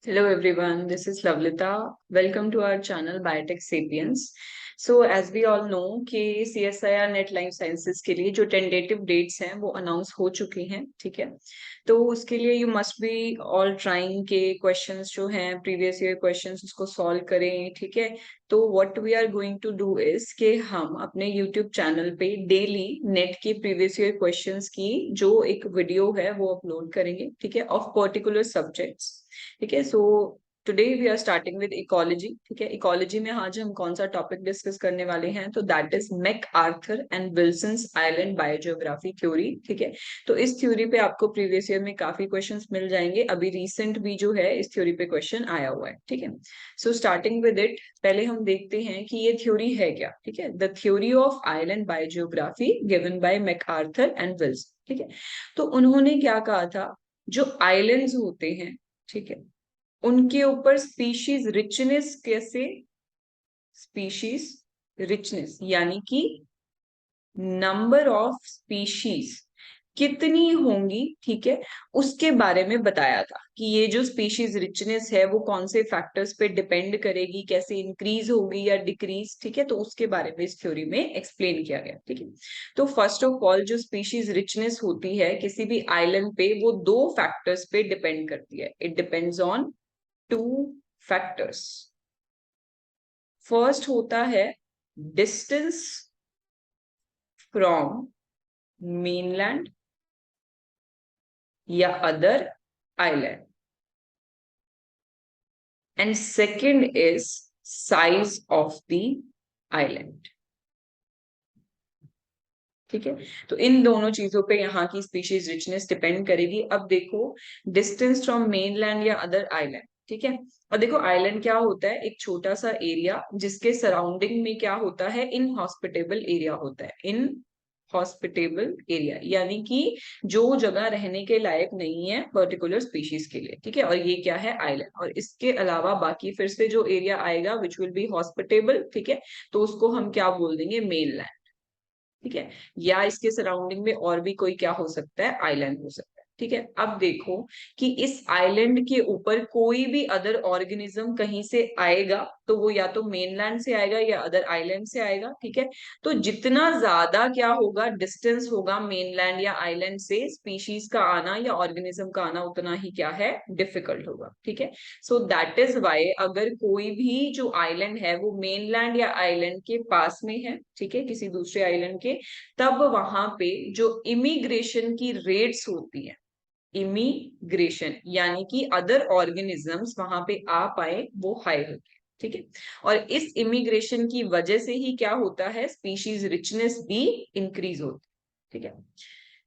Hello everyone, this is Lavlita. Welcome to our channel Biotech Sapiens. So as we all know कि CSIR net life sciences के लिए जो tentative dates हैं वो announce हो चुकी हैं, ठीक है। तो उसके लिए you must be all trying के क्वेश्चंस जो हैं प्रीवियस ईयर क्वेश्चंस उसको सॉल्व करें, ठीक है। तो what we are going to do is कि हम अपने यूट्यूब चैनल पे डेली नेट के प्रीवियस ईयर क्वेश्चंस की जो एक वीडियो है वो अपलोड करेंगे, ठीक है, ऑफ पर्टिकुलर सब्जेक्ट्स। ठीक है। So today we are starting with ecology, ठीक है। इकोलॉजी में आज हम कौन सा टॉपिक डिस्कस करने वाले हैं, तो that is MacArthur and Wilson's island biogeography theory, ठीक है। तो इस थ्योरी पे आपको प्रीवियस ईयर में काफी क्वेश्चंस मिल जाएंगे, अभी रिसेंट भी जो है इस थ्योरी पे क्वेश्चन आया हुआ है, ठीक है। सो स्टार्टिंग विद इट, पहले हम देखते हैं कि ये थ्योरी है क्या, ठीक है। The theory of island biogeography given by MacArthur and Wilson, ठीक है। तो उन्होंने क्या कहा था, जो आइलैंड्स होते हैं, ठीक है, उनके ऊपर स्पीशीज रिचनेस कैसे, स्पीशीज रिचनेस यानी कि नंबर ऑफ स्पीशीज कितनी होंगी, ठीक है, उसके बारे में बताया था कि ये जो स्पीशीज रिचनेस है वो कौन से फैक्टर्स पे डिपेंड करेगी, कैसे इंक्रीज होगी या डिक्रीज, ठीक है। तो उसके बारे में इस थ्योरी में एक्सप्लेन किया गया, ठीक है। तो फर्स्ट ऑफ ऑल जो स्पीशीज रिचनेस होती है किसी भी आइलैंड पे वो दो फैक्टर्स पे डिपेंड करती है। It depends on two factors. First होता है डिस्टेंस फ्रॉम मेनलैंड या other island, and second is size of the island, ठीक है। तो इन दोनों चीजों पे यहाँ की स्पीशीज रिचनेस डिपेंड करेगी। अब देखो, डिस्टेंस फ्रॉम मेनलैंड या अदर आइलैंड, ठीक है। और देखो आइलैंड क्या होता है, एक छोटा सा एरिया जिसके सराउंडिंग में क्या होता है, इनहॉस्पिटेबल एरिया होता है। इन हॉस्पिटेबल एरिया यानी कि जो जगह रहने के लायक नहीं है पर्टिकुलर स्पीशीज के लिए, ठीक है। और ये क्या है, आइलैंड। और इसके अलावा बाकी फिर से जो एरिया आएगा विच विल बी हॉस्पिटेबल, ठीक है, तो उसको हम क्या बोल देंगे, मेनलैंड, ठीक है। या इसके सराउंडिंग में और भी कोई क्या हो सकता है, आइलैंड हो सकता है, ठीक है। अब देखो कि इस आइलैंड के ऊपर कोई भी अदर ऑर्गेनिज्म कहीं से आएगा तो वो या तो मेनलैंड से आएगा या अदर आइलैंड से आएगा, ठीक है। तो जितना ज्यादा क्या होगा, डिस्टेंस होगा मेनलैंड या आइलैंड से स्पीशीज का आना या ऑर्गेनिज्म का आना उतना ही क्या है, डिफिकल्ट होगा, ठीक है। सो दैट इज वाई अगर कोई भी जो आइलैंड है वो मेनलैंड या आइलैंड के पास में है, ठीक है, किसी दूसरे आइलैंड के, तब वहां पे जो इमिग्रेशन की रेट्स होती है, इमिग्रेशन यानी कि अदर ऑर्गेनिजम्स वहां पे आ पाए, वो हाई होती है, ठीक है। और इस इमिग्रेशन की वजह से ही क्या होता है, स्पीशीज रिचनेस भी इंक्रीज होती है, ठीक है।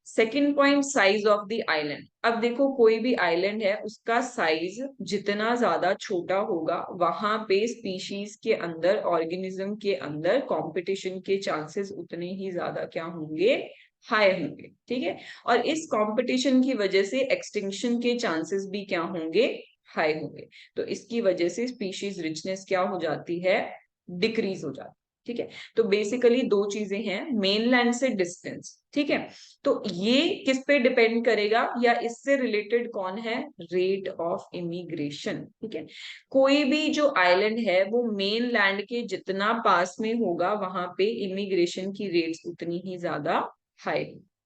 Second point, size of the island. अब देखो कोई भी आइलैंड है उसका साइज जितना ज्यादा छोटा होगा वहां पे स्पीशीज के अंदर, ऑर्गेनिज्म के अंदर कंपटीशन के चांसेस उतने ही ज्यादा क्या होंगे, हाई होंगे, ठीक है। और इस कंपटीशन की वजह से एक्सटिंक्शन के चांसेस भी क्या होंगे, हाई होंगे। तो इसकी वजह से स्पीशीज रिचनेस क्या हो जाती है, डिक्रीज हो जाती है, ठीक है। तो बेसिकली दो चीजें हैं, मेनलैंड से डिस्टेंस, ठीक है। तो ये किस पे डिपेंड करेगा, या इससे रिलेटेड कौन है, रेट ऑफ इमिग्रेशन, ठीक है। कोई भी जो आइलैंड है वो मेन लैंड के जितना पास में होगा वहां पे इमिग्रेशन की रेट्स उतनी ही ज्यादा हाई,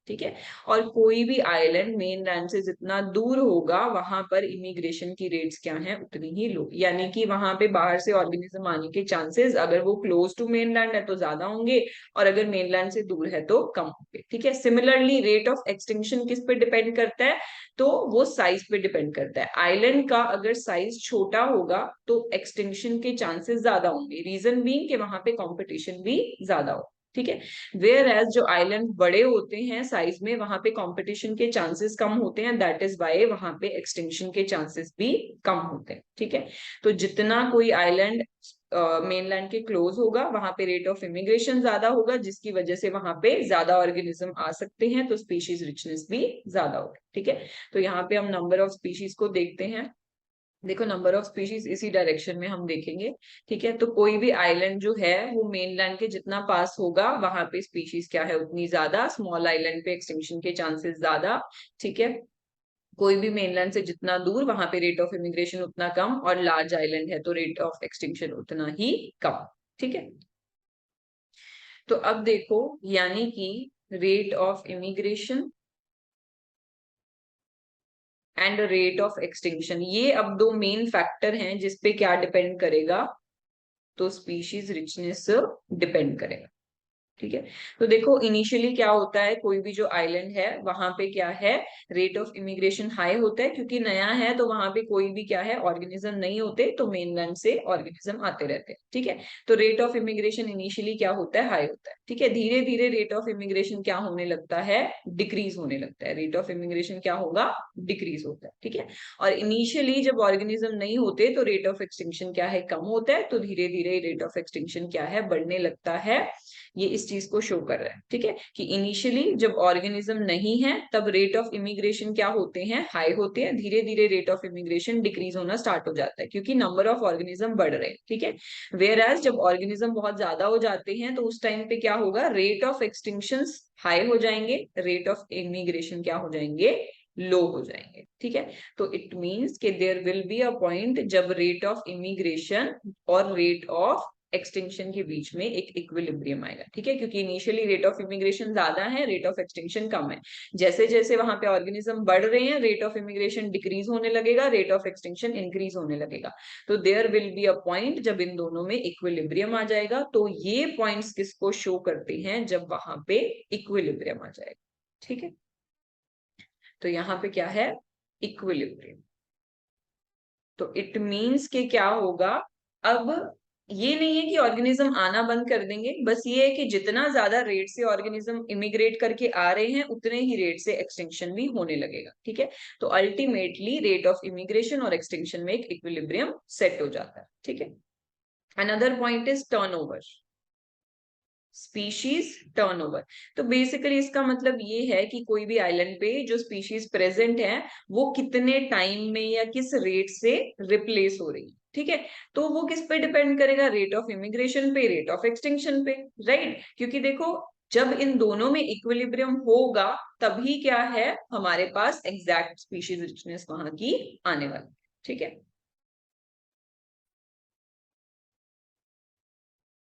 ठीक है। और कोई भी आइलैंड मेन लैंड से जितना दूर होगा वहां पर इमिग्रेशन की रेट्स क्या है, उतनी ही लो, यानी कि वहां पे बाहर से ऑर्गेनिज्म आने के चांसेस अगर वो क्लोज टू मेन लैंड है तो ज्यादा होंगे, और अगर मेनलैंड से दूर है तो कम होंगे, ठीक है। सिमिलरली रेट ऑफ एक्सटिंक्शन किस पे डिपेंड करता है, तो वो साइज पे डिपेंड करता है। आइलैंड का अगर साइज छोटा होगा तो एक्सटिंक्शन के चांसेस ज्यादा होंगे, रीजन बीइंग कि वहां पे कंपटीशन भी ज्यादा हो, ठीक है। वेयर एज जो आइलैंड बड़े होते हैं साइज में वहां पे कंपटीशन के चांसेस कम होते हैं, दैट इज वाई वहां पे एक्सटिंक्शन के चांसेस भी कम होते हैं, ठीक है। तो जितना कोई आइलैंड मेनलैंड के क्लोज होगा वहां पे रेट ऑफ इमिग्रेशन ज्यादा होगा, जिसकी वजह से वहां पे ज्यादा ऑर्गेनिज्म आ सकते हैं, तो स्पीशीज रिचनेस भी ज्यादा होगी, ठीक है। तो यहाँ पे हम नंबर ऑफ स्पीशीज को देखते हैं। देखो नंबर ऑफ स्पीशीज इसी डायरेक्शन में हम देखेंगे, ठीक है। तो कोई भी आइलैंड जो है वो मेनलैंड के जितना पास होगा वहां पे स्पीशीज क्या है, उतनी ज्यादा, स्मॉल आइलैंड पे एक्सटिंक्शन के चांसेस ज्यादा, ठीक है। कोई भी मेनलैंड से जितना दूर वहां पे रेट ऑफ इमिग्रेशन उतना कम, और लार्ज आइलैंड है तो रेट ऑफ एक्सटिंक्शन उतना ही कम। ठीक है, तो अब देखो, यानी कि rate of immigration and rate of extinction, ये अब दो मेन फैक्टर हैं जिसपे क्या डिपेंड करेगा, तो स्पीशीज रिचनेस डिपेंड करेगा। ठीक है, तो देखो इनिशियली क्या होता है, कोई भी जो आइलैंड है वहां पे क्या है, रेट ऑफ इमिग्रेशन हाई होता है, क्योंकि नया है तो वहां पे कोई भी क्या है, ऑर्गेनिज्म नहीं होते, तो मेनलैंड से ऑर्गेनिज्म आते रहते हैं। ठीक है, तो रेट ऑफ इमिग्रेशन इनिशियली क्या होता है, हाई होता है। ठीक है, धीरे धीरे रेट ऑफ इमिग्रेशन क्या होने लगता है, डिक्रीज होने लगता है। रेट ऑफ इमिग्रेशन क्या होगा, डिक्रीज होता है। ठीक है, और इनिशियली जब ऑर्गेनिज्म नहीं होते तो रेट ऑफ एक्सटिंक्शन क्या है, कम होता है, तो धीरे धीरे रेट ऑफ एक्सटिंक्शन क्या है, बढ़ने लगता है। ये इस चीज को शो कर रहा है। ठीक है, कि इनिशियली जब ऑर्गेनिज्म नहीं है तब रेट ऑफ इमिग्रेशन क्या होते हैं, हाई होते हैं, धीरे धीरे रेट ऑफ इमिग्रेशन डिक्रीज होना स्टार्ट हो जाता है, क्योंकि नंबर ऑफ ऑर्गेनिज्म बढ़ रहे हैं। ठीक है, वेयर एज जब ऑर्गेनिज्म बहुत ज्यादा हो जाते हैं तो उस टाइम पे क्या होगा, रेट ऑफ एक्सटिंक्शन हाई हो जाएंगे, रेट ऑफ इमिग्रेशन क्या हो जाएंगे, लो हो जाएंगे। ठीक है, तो इट मीन्स कि there will be a point जब रेट ऑफ इमिग्रेशन और रेट ऑफ एक्सटिंक्शन के बीच में एक इक्विलिब्रियम आएगा। ठीक है, क्योंकि इनिशियली रेट ऑफ इमिग्रेशन ज्यादा है, रेट ऑफ एक्सटिंक्शन कम है। जैसे जैसे वहां पे ऑर्गेनिज्म बढ़ रहे हैं, रेट ऑफ इमिग्रेशन डिक्रीज होने लगेगा, रेट ऑफ एक्सटिंक्शन इंक्रीज होने लगेगा। तो there will be a point जब इन दोनों में इक्विलिब्रियम आ जाएगा। तो ये पॉइंट्स किसको शो करते हैं, जब वहां पे इक्विलिब्रियम आ जाएगा। ठीक है, तो यहाँ पे क्या है, इक्विलिब्रियम। तो इट मीन्स कि क्या होगा, अब ये नहीं है कि ऑर्गेनिज्म आना बंद कर देंगे, बस ये है कि जितना ज्यादा रेट से ऑर्गेनिज्म इमिग्रेट करके आ रहे हैं उतने ही रेट से एक्सटिंक्शन भी होने लगेगा। ठीक है, तो अल्टीमेटली रेट ऑफ इमिग्रेशन और एक्सटिंक्शन में एक इक्विलिब्रियम सेट हो जाता है। ठीक है, another point is turnover, species turnover. तो बेसिकली इसका मतलब ये है कि कोई भी आइलैंड पे जो स्पीशीज प्रेजेंट है वो कितने टाइम में या किस रेट से रिप्लेस हो रही है। ठीक है, तो वो किस पे डिपेंड करेगा, रेट ऑफ इमिग्रेशन पे, रेट ऑफ एक्सटिंक्शन पे। राइट, क्योंकि देखो जब इन दोनों में इक्विलिब्रियम होगा तभी क्या है, हमारे पास एग्जैक्ट स्पीशीज रिचनेस वहां की आने वाली। ठीक है,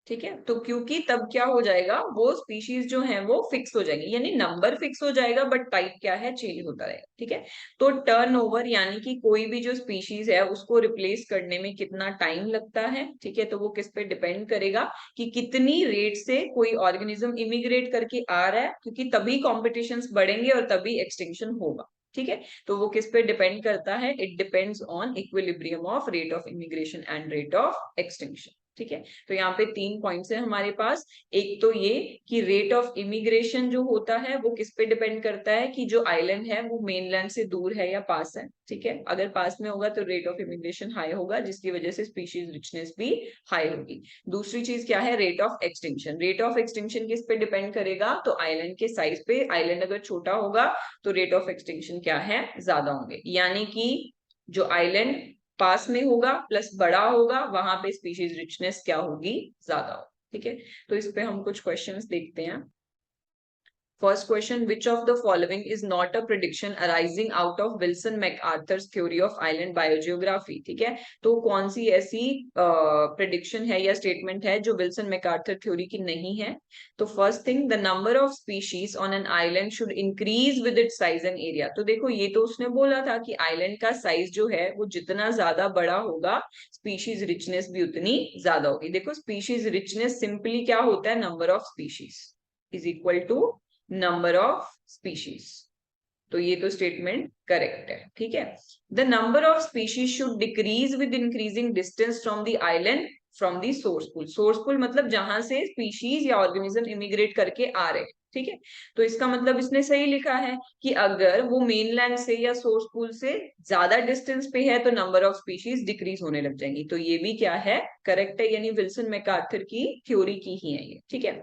ठीक है, तो क्योंकि तब क्या हो जाएगा, वो स्पीशीज जो है वो फिक्स हो जाएंगी, यानी नंबर फिक्स हो जाएगा बट टाइप क्या है, चेंज होता रहेगा। ठीक है, तो टर्नओवर यानी कि कोई भी जो स्पीशीज है उसको रिप्लेस करने में कितना टाइम लगता है। ठीक है, तो वो किस पे डिपेंड करेगा कि कितनी रेट से कोई ऑर्गेनिज्म इमिग्रेट करके आ रहा है, क्योंकि तभी कॉम्पिटिशन बढ़ेंगे और तभी एक्सटिंक्शन होगा। ठीक है, तो वो किस पे डिपेंड करता है, it depends on equilibrium of rate of immigration and rate of extinction. ठीक है, तो यहाँ पे 3 पॉइंट्स है हमारे पास। एक तो ये कि रेट ऑफ इमिग्रेशन जो होता है वो किस पे डिपेंड करता है, कि जो आइलैंड है वो मेनलैंड से दूर है या पास है। ठीक है, अगर पास में होगा तो रेट ऑफ इमिग्रेशन हाई होगा, जिसकी वजह से स्पीशीज रिचनेस भी हाई होगी। दूसरी चीज क्या है, rate of extinction. Rate of extinction किस पे डिपेंड करेगा, तो आइलैंड के साइज पे। आइलैंड अगर छोटा होगा तो रेट ऑफ एक्सटिंक्शन क्या है, ज्यादा होंगे, यानी कि जो आइलैंड पास में होगा प्लस बड़ा होगा वहां पे स्पीशीज रिचनेस क्या होगी, ज्यादा होगी। ठीक है, तो इस पे हम कुछ क्वेश्चंस देखते हैं। First question, which of the following is not a prediction arising out of Wilson MacArthur's theory of island biogeography. ठीक है, तो कौन सी ऐसी प्रिडिक्शन है या स्टेटमेंट है जो विल्सन मैकआर्थर थ्योरी की नहीं है। तो first thing, the number of species on an island should increase with its size and area. तो देखो ये तो उसने बोला था कि आइलैंड का साइज जो है वो जितना ज्यादा बड़ा होगा स्पीशीज रिचनेस भी उतनी ज्यादा होगी। देखो स्पीशीज रिचनेस सिंपली क्या होता है, number of species is equal to number of species. तो ये तो स्टेटमेंट करेक्ट है। ठीक है, the number of species should decrease with increasing distance from the island from the source pool. Source pool मतलब जहां से स्पीशीज या ऑर्गेनिज्म इमिग्रेट करके आ रहे हैं। ठीक है, तो इसका मतलब इसने सही लिखा है कि अगर वो मेनलैंड से या सोर्स पूल से ज्यादा डिस्टेंस पे है तो नंबर ऑफ स्पीशीज डिक्रीज होने लग जाएंगी। तो ये भी क्या है, करेक्ट है, यानी विल्सन मैकआर्थर की थ्योरी की ही है ये। ठीक है,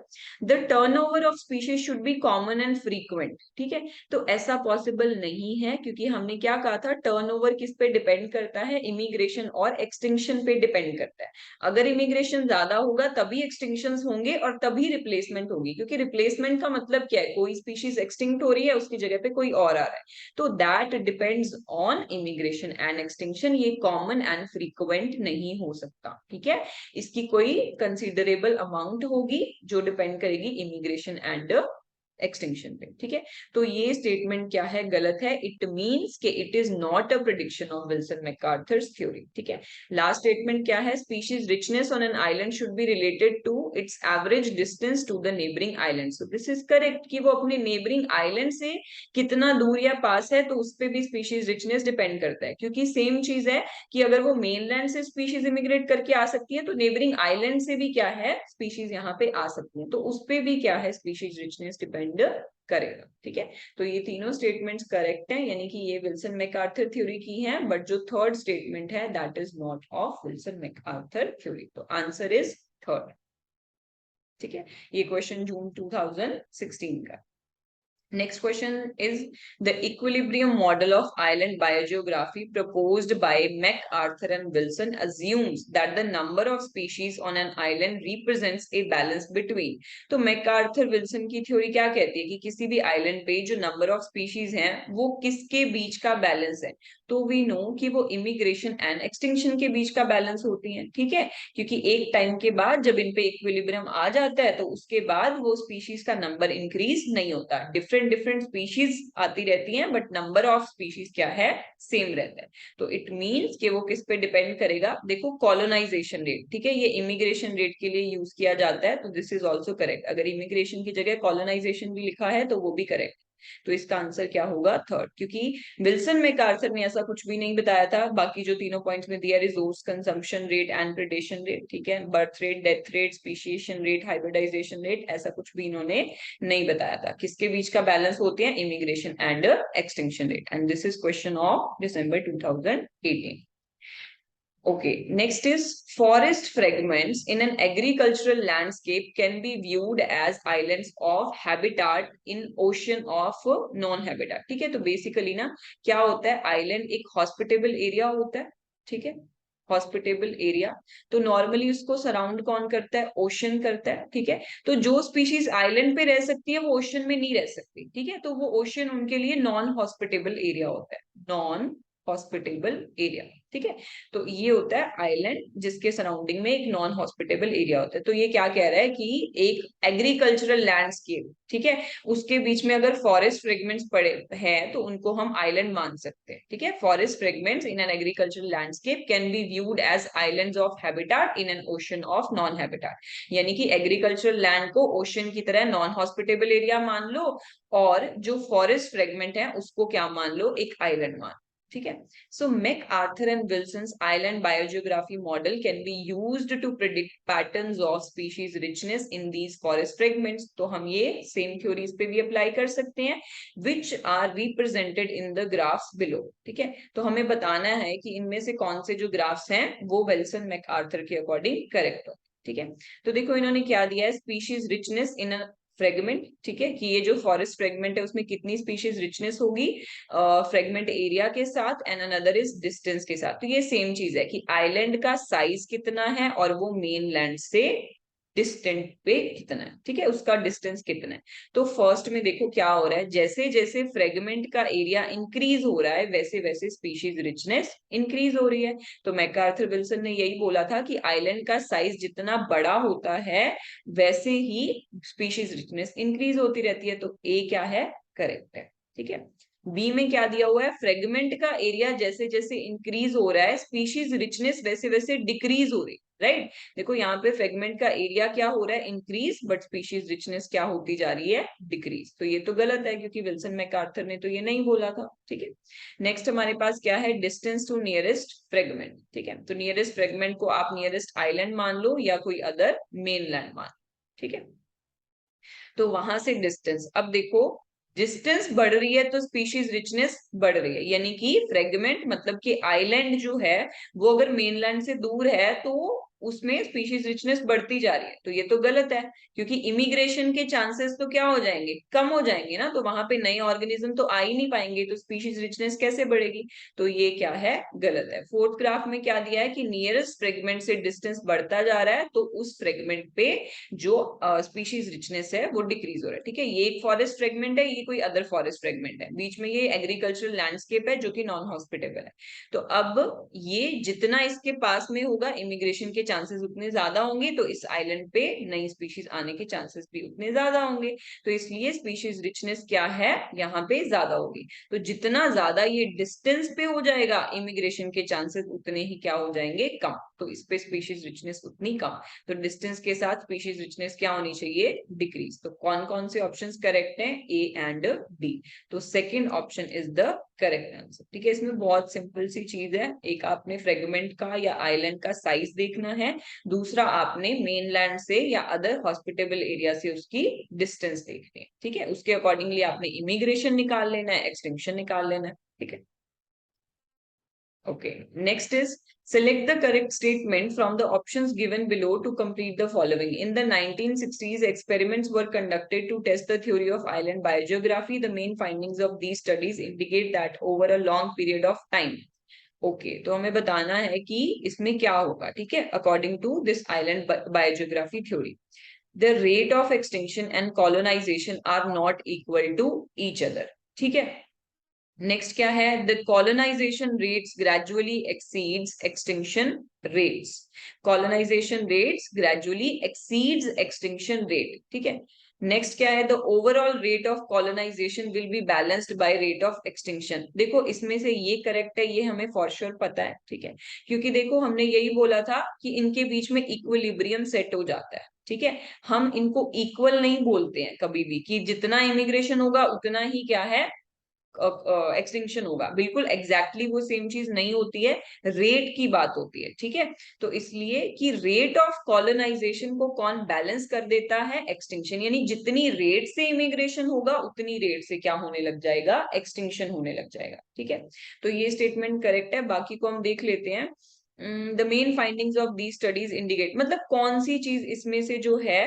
the turnover of species should be common and frequent. ठीक है, तो ऐसा पॉसिबल नहीं है, क्योंकि हमने क्या कहा था, टर्नओवर किस पे डिपेंड करता है, इमिग्रेशन और एक्सटिंक्शन पे डिपेंड करता है। अगर इमिग्रेशन ज्यादा होगा तभी एक्सटिंक्शन होंगे और तभी रिप्लेसमेंट होगी, क्योंकि रिप्लेसमेंट का मतलब क्या है, कोई स्पीशीज एक्सटिंक्ट हो रही है, उसकी जगह पे कोई और आ रहा है, तो that depends on immigration and extinction. ये कॉमन एंड फ्रीक्वेंट नहीं हो सकता, ठीक है, इसकी कोई कंसिडरेबल अमाउंट होगी जो डिपेंड करेगी इमिग्रेशन एंड एक्सटिंक्शन पे, ठीक है। तो ये स्टेटमेंट क्या है, गलत है। इट मींस कि it is not a prediction of Wilson MacArthur's theory, ठीक है। लास्ट स्टेटमेंट क्या है, species richness on an island should be related to its average distance to the neighbouring island. So this is correct कि वो अपने neighbouring island से कितना दूर या पास है, तो उस पर भी स्पीशीज रिचनेस डिपेंड करता है, क्योंकि सेम चीज है कि अगर वो मेनलैंड से स्पीशीज इमिग्रेट करके आ सकती है, तो नेबरिंग आइलैंड से भी क्या है, स्पीशीज यहाँ पे आ सकती है, तो उस पर भी क्या है, स्पीशीज रिचनेस डिपेंड करेगा, ठीक है। तो ये तीनों स्टेटमेंट्स करेक्ट हैं, यानी कि ये विल्सन मैकआर्थर थ्योरी की हैं, बट जो थर्ड स्टेटमेंट है that is not of Wilson MacArthur theory, तो आंसर इज थर्ड, ठीक है। ये क्वेश्चन जून 2016 का। Next question is the equilibrium model of island biogeography proposed by MacArthur and Wilson assumes that the number of species on an island represents a balance between। तो MacArthur Wilson की theory क्या कहती है कि किसी भी island पे जो नंबर ऑफ स्पीशीज हैं वो किसके बीच का बैलेंस है, तो वी नो कि वो इमिग्रेशन एंड एक्सटिंक्शन के बीच का बैलेंस होती है, ठीक है, क्योंकि एक टाइम के बाद जब इन पे इक्विलिब्रियम आ जाता है तो उसके बाद वो स्पीशीज का नंबर इंक्रीज नहीं होता, डिफरेंट डिफरेंट स्पीशीज आती रहती हैं बट नंबर ऑफ स्पीशीज क्या है, सेम रहता है। तो इट मींस कि वो किस पे डिपेंड करेगा, देखो कॉलोनाइजेशन रेट, ठीक है, ये इमिग्रेशन रेट के लिए यूज किया जाता है, तो दिस इज ऑल्सो करेक्ट। अगर इमिग्रेशन की जगह कॉलोनाइजेशन भी लिखा है तो वो भी करेक्ट, तो इसका आंसर क्या होगा, थर्ड, क्योंकि विल्सन मैकआर्थर ने ऐसा कुछ भी नहीं बताया था। बाकी जो तीनों पॉइंट्स में दिया, resource consumption rate and predation rate, ठीक है, birth rate, death rate, speciation rate, hybridisation rate, ऐसा कुछ भी इन्होंने नहीं बताया था। किसके बीच का बैलेंस होते हैं, immigration and extinction rate, and this is question of December 2018। Okay, next is forest fragments in an agricultural landscape can be viewed as islands of habitat in ocean of non-habitat, ठीक है। तो basically ना क्या होता है, island एक hospitable area होता है, ठीक है, हॉस्पिटेबल एरिया, तो नॉर्मली उसको सराउंड कौन करता है, ओशन करता है, ठीक है। तो जो स्पीशीज आइलैंड पे रह सकती है वो ओशन में नहीं रह सकती, ठीक है, तो वो ओशन उनके लिए नॉन हॉस्पिटेबल एरिया होता है, नॉन हॉस्पिटेबल एरिया, ठीक है। तो ये होता है आइलैंड जिसके सराउंडिंग में एक नॉन हॉस्पिटेबल एरिया होता है। तो ये क्या कह रहा है कि एक एग्रीकल्चरल लैंडस्केप, ठीक है, उसके बीच में अगर फॉरेस्ट फ्रेगमेंट्स पड़े हैं तो उनको हम आइलैंड मान सकते हैं, ठीक है। Forest fragments in an agricultural landscape can be viewed as islands of habitat in an ocean of non habitat, यानी कि एग्रीकल्चरल लैंड को ओशन की तरह नॉन हॉस्पिटेबल एरिया मान लो, और जो फॉरेस्ट फ्रेगमेंट है उसको क्या मान लो, एक आइलैंड मान, ठीक है। So MacArthur and Wilson's island biogeography model can be used to predict patterns of species richness in these forest fragments। तो हम ये सेम थ्योरीज पे भी अप्लाई कर सकते हैं, which are represented in the graphs below, ठीक है। तो हमें बताना है कि इनमें से कौन से जो ग्राफ्स हैं वो विल्सन मैकआर्थर के अकॉर्डिंग करेक्ट हो, ठीक है। तो देखो इन्होंने क्या दिया है, स्पीशीज रिचनेस इन फ्रेगमेंट, ठीक है, कि ये जो फॉरेस्ट फ्रेगमेंट है उसमें कितनी स्पीशीज रिचनेस होगी फ्रेगमेंट एरिया के साथ, एंड अनदर इज डिस्टेंस के साथ। तो ये सेम चीज है कि आइलैंड का साइज कितना है और वो मेन लैंड से डिस्टेंट पे कितना है, ठीक है, उसका डिस्टेंस कितना है। तो फर्स्ट में देखो क्या हो रहा है, जैसे जैसे फ्रेगमेंट का एरिया इंक्रीज हो रहा है वैसे वैसे स्पीशीज रिचनेस इंक्रीज हो रही है। तो मैकआर्थर विल्सन ने यही बोला था कि आइलैंड का साइज जितना बड़ा होता है वैसे ही स्पीशीज रिचनेस इंक्रीज होती रहती है, तो ए क्या है, करेक्ट है, ठीक है। बी में क्या दिया हुआ है, फ्रेगमेंट का एरिया जैसे जैसे इंक्रीज हो रहा है स्पीशीज रिचनेस वैसे वैसे डिक्रीज हो रही, राइट। देखो यहाँ पे फ्रेगमेंट का एरिया क्या हो रहा है, इंक्रीज, बट स्पीशीज रिचनेस क्या होती जा रही है, डिक्रीज। तो ये तो गलत है क्योंकि विल्सन मैकआर्थर ने तो ये नहीं बोला था, ठीक है। नेक्स्ट हमारे पास क्या है, डिस्टेंस टू नियरेस्ट फ्रेगमेंट, ठीक है। तो नियरेस्ट फ्रेगमेंट को आप नियरेस्ट आइलैंड मान लो या कोई अदर मेनलैंड मान, ठीक है। तो वहां से डिस्टेंस, अब देखो डिस्टेंस बढ़ रही है तो स्पीशीज रिचनेस बढ़ रही है, यानी कि फ्रेगमेंट मतलब कि आइलैंड जो है वो अगर मेनलैंड से दूर है तो उसमें स्पीशीज रिचनेस बढ़ती जा रही है, तो ये तो गलत है, क्योंकि इमिग्रेशन के चांसेस तो क्या हो जाएंगे, कम हो जाएंगे ना, तो वहां पे नए ऑर्गेनिज्म तो आ ही नहीं पाएंगे, तो स्पीशीज रिचनेस कैसे बढ़ेगी, तो ये क्या है, गलत है। फोर्थ ग्राफ में क्या दिया है कि नियरेस्ट फ्रेगमेंट से डिस्टेंस बढ़ता जा रहा है, तो उस फ्रेगमेंट पे जो स्पीशीज रिचनेस है वो डिक्रीज हो रहा है, ठीक है। ये एक फॉरेस्ट फ्रेगमेंट है, ये कोई अदर फॉरेस्ट फ्रेगमेंट है, बीच में ये एग्रीकल्चरल लैंडस्केप है जो कि नॉन हॉस्पिटेबल है। तो अब ये जितना इसके पास में होगा इमिग्रेशन के चांसेस उतने ज्यादा होंगे, तो इस आइलैंड पे नई स्पीशीज आने के चांसेस भी उतने ज्यादा होंगे, तो इसलिए स्पीशीज रिचनेस क्या है, यहाँ पे ज्यादा होगी। तो जितना ज्यादा ये डिस्टेंस पे हो जाएगा इमिग्रेशन के चांसेस उतने ही क्या हो जाएंगे, कम, तो इस पे स्पीशीज रिचनेस उतनी कम। तो डिस्टेंस के साथ स्पीशीज रिचनेस क्या होनी चाहिए, डिक्रीज। तो कौन कौन से ऑप्शंस करेक्ट हैं, ए एंड डी, तो second option is the correct answer, ठीक है। इसमें बहुत सिंपल सी चीज है, एक आपने फ्रेगमेंट का या आइलैंड का साइज देखना है, दूसरा आपने मेनलैंड से या अदर हॉस्पिटेबल एरिया से उसकी डिस्टेंस देखनी है, ठीक है। उसके अकॉर्डिंगली आपने इमिग्रेशन निकाल लेना है, एक्सटिंक्शन निकाल लेना है, ठीक है। Okay, next is select the correct statement from the options given below to complete the following. In the 1960s, experiments were conducted to test the theory of island biogeography. The main findings of these studies indicate that over a long period of time. Okay, तो हमें बताना है कि इसमें क्या होगा, ठीक है, according to this island biogeography theory. The rate of extinction and colonization are not equal to each other. ठीक है, नेक्स्ट क्या है, the colonization rates gradually exceeds extinction rates, colonization rates gradually exceeds extinction rate, ठीक है। Next क्या है, the overall rate of colonization will be balanced by rate of extinction. देखो इसमें से ये करेक्ट है, ये हमें फॉर श्योर पता है, ठीक है, क्योंकि देखो हमने यही बोला था कि इनके बीच में इक्विलिब्रियम सेट हो जाता है, ठीक है। हम इनको इक्वल नहीं बोलते हैं कभी भी कि जितना इमिग्रेशन होगा उतना ही क्या है, एक्सटिंक्शन होगा, बिल्कुल एग्जैक्टली वो सेम चीज नहीं होती है, रेट की बात होती है, ठीक है। तो इसलिए कि रेट ऑफ कॉलोनाइजेशन को कौन बैलेंस कर देता है, एक्सटिंक्शन, यानी जितनी रेट से इमिग्रेशन होगा उतनी रेट से क्या होने लग जाएगा, एक्सटिंक्शन होने लग जाएगा, ठीक है। तो ये स्टेटमेंट करेक्ट है, बाकी को हम देख लेते हैं। The main findings of the studies indicate, मतलब कौन सी चीज इसमें से जो है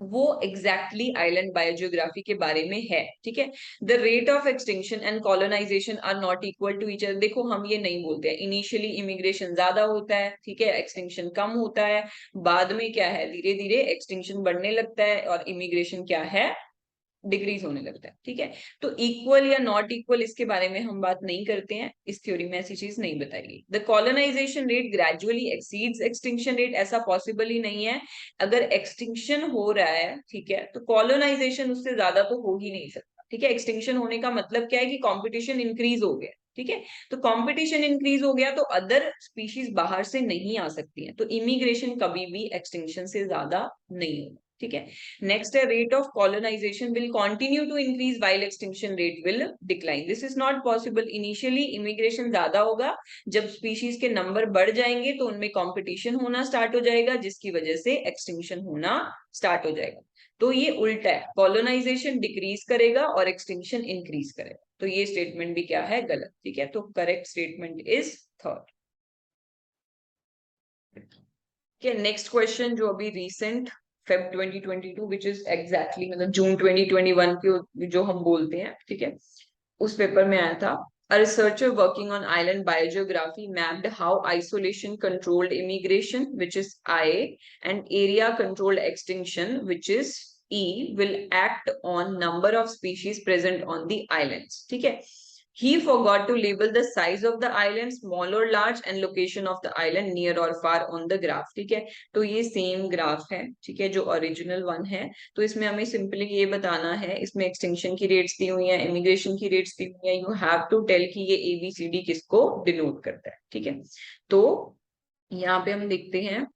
वो एग्जैक्टली आइलैंड बायोजियोग्राफी के बारे में है, ठीक है। The rate of extinction and colonization are not equal to each other, देखो हम ये नहीं बोलते हैं, इनिशियली इमिग्रेशन ज्यादा होता है, ठीक है, एक्सटिंक्शन कम होता है, बाद में क्या है, धीरे धीरे एक्सटिंक्शन बढ़ने लगता है और इमिग्रेशन क्या है, डिक्रीज होने लगता है, ठीक है। तो इक्वल या नॉट इक्वल इसके बारे में हम बात नहीं करते हैं, इस थ्योरी में ऐसी चीज नहीं बताई गई। The colonization rate gradually exceeds extinction rate, ऐसा पॉसिबल ही नहीं है। अगर एक्सटिंक्शन हो रहा है, ठीक है, तो कॉलोनाइजेशन उससे ज्यादा तो हो ही नहीं सकता, ठीक है। एक्सटिंक्शन होने का मतलब क्या है कि कंपटीशन इंक्रीज हो गया, ठीक है। तो कंपटीशन इंक्रीज हो गया तो अदर स्पीशीज बाहर से नहीं आ सकती हैं, तो इमिग्रेशन कभी भी एक्सटिंक्शन से ज्यादा नहीं होगा, ठीक है। नेक्स्ट है, rate of colonization will continue to increase while extinction rate will decline, this is not possible. Initially immigration ज्यादा होगा, जब स्पीशीज के नंबर बढ़ जाएंगे तो उनमें कंपटीशन होना स्टार्ट हो जाएगा, जिसकी वजह से एक्सटिंक्शन होना स्टार्ट हो जाएगा। तो ये उल्टा है, कॉलोनाइजेशन डिक्रीज करेगा और एक्सटिंक्शन इंक्रीज करेगा, तो ये स्टेटमेंट भी क्या है, गलत, ठीक है। तो correct statement is third. Next question जो अभी recent Feb 2022 which is exactly मतलब जून 2021 के जो हम बोलते हैं, ठीक है, उस पेपर में आया था। A researcher working on island biogeography mapped how isolation controlled immigration, which is I, and area controlled extinction, which is E, will act on number of species present on the islands, ठीक है। He forgot to label the size of the island, small or large, and location of the island, near or far on the graph, ठीक है। तो ये same graph है, ठीक है, जो ओरिजिनल वन है। तो इसमें हमें सिंपली ये बताना है, इसमें एक्सटिंक्शन की रेट्स दी हुई है, इमिग्रेशन की रेट्स दी हुई है, यू हैव टू टेल कि ये ABCD किसको डिनोट करता है, ठीक है। तो यहाँ पे हम देखते हैं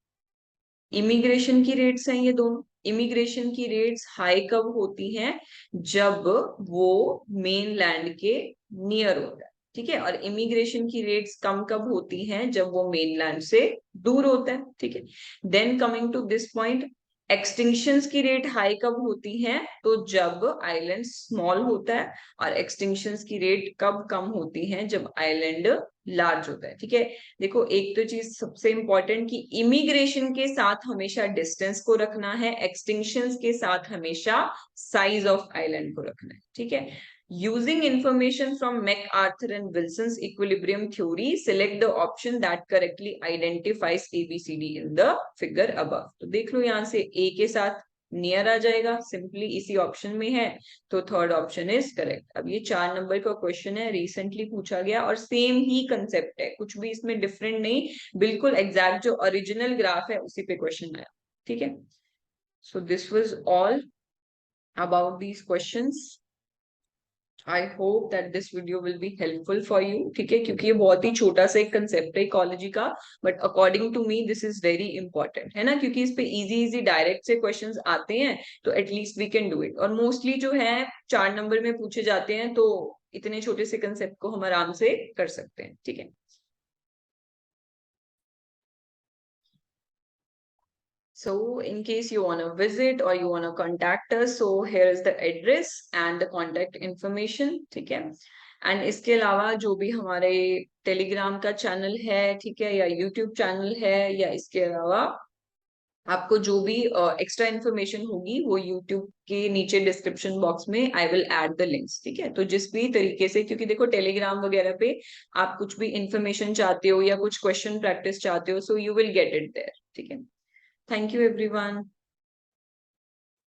इमिग्रेशन की रेट्स हैं ये दोनों। इमिग्रेशन की रेट्स हाई कब होती हैं, जब वो मेन लैंड के नियर होता है, ठीक है, और इमिग्रेशन की रेट्स कम कब होती हैं, जब वो मेन लैंड से दूर होता है, ठीक है। Then coming to this point, extinctions की रेट हाई कब होती है? तो जब आइलैंड स्मॉल होता है, और एक्सटिंक्शंस की रेट कब कम होती है? जब आइलैंड लार्ज होता है। ठीक है, देखो एक तो चीज सबसे इंपॉर्टेंट कि इमिग्रेशन के साथ हमेशा डिस्टेंस को रखना है, एक्सटिंक्शंस के साथ हमेशा साइज ऑफ आइलैंड को रखना है। ठीक है, using information from MacArthur and Wilson's equilibrium theory, select the option that correctly identifies ABCD in the figure above। तो देख लो यहाँ से A के साथ नियर आ जाएगा, सिंपली इसी ऑप्शन में है, तो थर्ड ऑप्शन इज करेक्ट। अब ये 4 नंबर का क्वेश्चन है, रिसेंटली पूछा गया और सेम ही कंसेप्ट है, कुछ भी इसमें डिफरेंट नहीं, बिल्कुल एग्जैक्ट जो ओरिजिनल ग्राफ है उसी पे क्वेश्चन आया। ठीक है, so this was all about these questions. I hope that this video will be helpful for you. ठीक है, क्योंकि ये बहुत ही छोटा सा एक कंसेप्ट है इकोलॉजी का, but according to me this is very important, है ना, क्योंकि इस पे इजी इजी डायरेक्ट से क्वेश्चंस आते हैं, तो at least we can do it. और मोस्टली जो है 4 नंबर में पूछे जाते हैं, तो इतने छोटे से कंसेप्ट को हम आराम से कर सकते हैं। ठीक है, so in case you want to visit or you want to contact us, so here is the address and the contact information। ठीक है, एंड इसके अलावा जो भी हमारे टेलीग्राम का चैनल है, ठीक है, या यूट्यूब चैनल है, या इसके अलावा आपको जो भी एक्स्ट्रा इन्फॉर्मेशन होगी वो यूट्यूब के नीचे डिस्क्रिप्शन बॉक्स में I will add the links. ठीक है, तो जिस भी तरीके से, क्योंकि देखो टेलीग्राम वगैरह पे आप कुछ भी इंफॉर्मेशन चाहते हो या कुछ क्वेश्चन प्रैक्टिस चाहते हो, so you will get it there. ठीक है, थैंक यू एवरीवन।